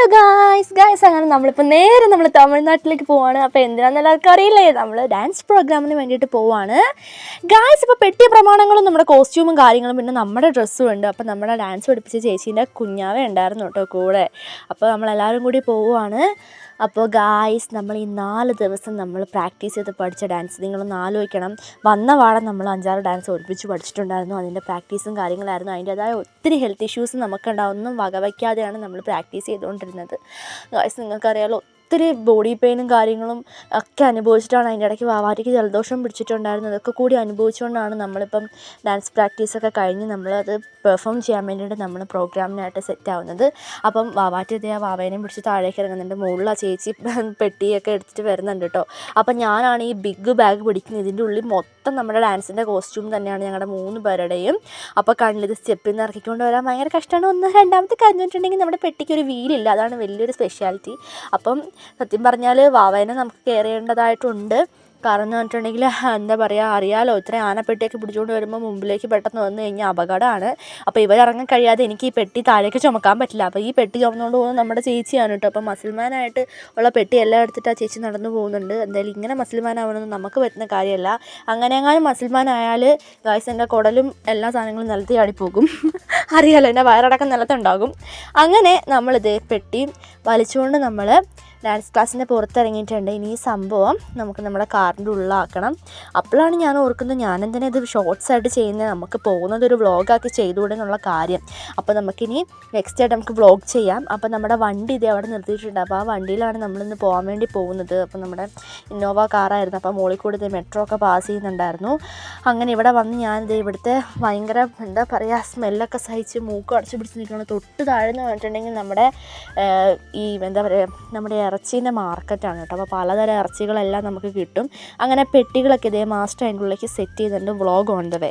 Hello guys അങ്ങനെ നമ്മളിപ്പോൾ നേരെ നമ്മൾ തമിഴ്നാട്ടിലേക്ക് പോവാണ്. അപ്പോൾ എന്തിനാണെന്ന് എല്ലാവർക്കും അറിയില്ലേ, നമ്മൾ ഡാൻസ് പ്രോഗ്രാമിന് വേണ്ടിയിട്ട് പോവാണ് ഗായ്സ്. ഇപ്പോൾ പെട്ടിയ പ്രമാണങ്ങളും നമ്മുടെ കോസ്റ്റ്യൂമും കാര്യങ്ങളും പിന്നെ നമ്മുടെ ഡ്രസ്സും ഉണ്ട്. അപ്പോൾ നമ്മുടെ ഡാൻസ് പഠിപ്പിച്ച ചേച്ചീൻ്റെ കുഞ്ഞാവ ഉണ്ടായിരുന്നു കേട്ടോ കൂടെ. അപ്പോൾ നമ്മളെല്ലാവരും കൂടി പോവുകയാണ്. അപ്പോൾ ഗായ്സ് നമ്മൾ ഈ 4 ദിവസം നമ്മൾ പ്രാക്ടീസ് ചെയ്ത് പഠിച്ച ഡാൻസ് നിങ്ങളൊന്ന് ആലോചിക്കണം. വന്ന പാടെ നമ്മൾ 5-6 ഡാൻസ് ഒളിപ്പിച്ച് പഠിച്ചിട്ടുണ്ടായിരുന്നു. അതിൻ്റെ പ്രാക്ടീസും കാര്യങ്ങളായിരുന്നു. അതിൻ്റേതായ ഒത്തിരി ഹെൽത്ത് ഇഷ്യൂസ് നമുക്കുണ്ടാവും. ഒന്നും വകവയ്ക്കാതെയാണ് നമ്മൾ പ്രാക്ടീസ് ചെയ്തുകൊണ്ടിരുന്നത് ഗായ്സ്. നിങ്ങൾക്കറിയാലോ, ഒത്തിരി ബോഡി പെയിനും കാര്യങ്ങളും ഒക്കെ അനുഭവിച്ചിട്ടാണ്. അതിൻ്റെ ഇടയ്ക്ക് വാവാറ്റിക്ക് ജലദോഷം പിടിച്ചിട്ടുണ്ടായിരുന്നു. അതൊക്കെ കൂടി അനുഭവിച്ചുകൊണ്ടാണ് നമ്മളിപ്പം ഡാൻസ് പ്രാക്ടീസൊക്കെ കഴിഞ്ഞ് നമ്മളത് പെർഫോം ചെയ്യാൻ വേണ്ടിയിട്ട് നമ്മൾ പ്രോഗ്രാമിനായിട്ട് സെറ്റ് ആവുന്നത്. അപ്പം വാവാറ്റി ആ വാവേനെയും പിടിച്ച് താഴേക്ക് ഇറങ്ങുന്നുണ്ട്. മുകളിൽ ആ ചേച്ചി പെട്ടിയൊക്കെ എടുത്തിട്ട് വരുന്നുണ്ട് കേട്ടോ. അപ്പം ഞാനാണ് ഈ ബിഗ് ബാഗ് പിടിക്കുന്നത്. ഇതിൻ്റെ ഉള്ളിൽ മൊത്തം നമ്മുടെ ഡാൻസിൻ്റെ കോസ്റ്റ്യൂം തന്നെയാണ് ഞങ്ങളുടെ 3 പേരുടെയും. അപ്പോൾ കണ്ണിത് സ്റ്റെപ്പിൽ നിന്ന് ഇറക്കിക്കൊണ്ട് വരാൻ ഭയങ്കര കഷ്ടമാണ്. രണ്ടാമത്തെ കാര്യം വെച്ചിട്ടുണ്ടെങ്കിൽ നമ്മുടെ പെട്ടിക്ക് ഒരു വീലില്ല. അതാണ് വലിയൊരു സ്പെഷ്യാലിറ്റി. അപ്പം സത്യം പറഞ്ഞാൽ വാവേനെ നമുക്ക് കെയർ ചെയ്യേണ്ടതായിട്ടുണ്ട്. കാരണം എന്ന് പറഞ്ഞിട്ടുണ്ടെങ്കിൽ എന്താ പറയുക, അറിയാലോ, ഇത്രയും ആനപ്പെട്ടിയൊക്കെ പിടിച്ചുകൊണ്ട് വരുമ്പോൾ മുമ്പിലേക്ക് പെട്ടെന്ന് വന്നു കഴിഞ്ഞാൽ അപകടമാണ്. അപ്പോൾ ഇവരിറങ്ങാൻ കഴിയാതെ എനിക്ക് ഈ പെട്ടി താഴേക്ക് ചുമക്കാൻ പറ്റില്ല. അപ്പോൾ ഈ പെട്ടി ചുമന്നുകൊണ്ട് പോകുന്നത് നമ്മുടെ ചേച്ചിയാണ് കേട്ടോ. അപ്പോൾ മസിൽമാനായിട്ട് ഉള്ള പെട്ടി എല്ലാം എടുത്തിട്ട് ആ ചേച്ചി നടന്നു പോകുന്നുണ്ട്. എന്തായാലും ഇങ്ങനെ മസിൽമാനാവണമെന്ന് നമുക്ക് പറ്റുന്ന കാര്യമല്ല. അങ്ങനെയെങ്ങാനും മസിൽമാനായാൽ ഗായ്സ് എൻ്റെ കുടലും എല്ലാ സാധനങ്ങളും നിലത്ത് ചാടിപ്പോകും. അറിയാലോ, എൻ്റെ വയറടക്കം നിലത്തുണ്ടാകും. അങ്ങനെ നമ്മളിത് പെട്ടി വലിച്ചുകൊണ്ട് നമ്മൾ ഡാൻസ് ക്ലാസ്സിൻ്റെ പുറത്തിറങ്ങിയിട്ടുണ്ട്. ഇനി ഈ സംഭവം നമുക്ക് നമ്മുടെ കാറിൻ്റെ ഉള്ളിലാക്കണം. അപ്പോഴാണ് ഞാൻ ഓർക്കുന്നത്, ഞാനെന്തിനാ ഇത് ഷോർട്സ് ആയിട്ട് ചെയ്യുന്നത്, നമുക്ക് പോകുന്നത് ഒരു വ്ളോഗാക്കി ചെയ്തുകൂടെ എന്നുള്ള കാര്യം. അപ്പോൾ നമുക്കിനി നെക്സ്റ്റ് ആയിട്ട് നമുക്ക് വ്ളോഗ് ചെയ്യാം. അപ്പോൾ നമ്മുടെ വണ്ടി ഇതേ അവിടെ നിർത്തിയിട്ടുണ്ട്. അപ്പോൾ ആ വണ്ടിയിലാണ് നമ്മളിന്ന് പോകാൻ വേണ്ടി പോകുന്നത്. അപ്പോൾ നമ്മുടെ ഇന്നോവ കാറായിരുന്നു. അപ്പോൾ മുകളിൽ കൂടി ഇത് മെട്രോ ഒക്കെ പാസ് ചെയ്യുന്നുണ്ടായിരുന്നു. അങ്ങനെ ഇവിടെ വന്ന് ഞാനിത് ഇവിടുത്തെ ഭയങ്കര എന്താ പറയുക സ്മെല്ലൊക്കെ സഹിച്ച് മൂക്ക് അടച്ചു പിടിച്ച് നിൽക്കണം. തൊട്ട് താഴെ എന്ന് പറഞ്ഞിട്ടുണ്ടെങ്കിൽ നമ്മുടെ ഈ എന്താ പറയുക നമ്മുടെ ഇറച്ചീൻ്റെ മാർക്കറ്റാണ് കേട്ടോ. അപ്പോൾ പലതരം ഇറച്ചികളെല്ലാം നമുക്ക് കിട്ടും. അങ്ങനെ പെട്ടികളൊക്കെ ഇതേ മാസ്റ്റർ അതിൻ്റെ ഉള്ളിലേക്ക് സെറ്റ് ചെയ്തിട്ടുണ്ട്. Vlog on the way.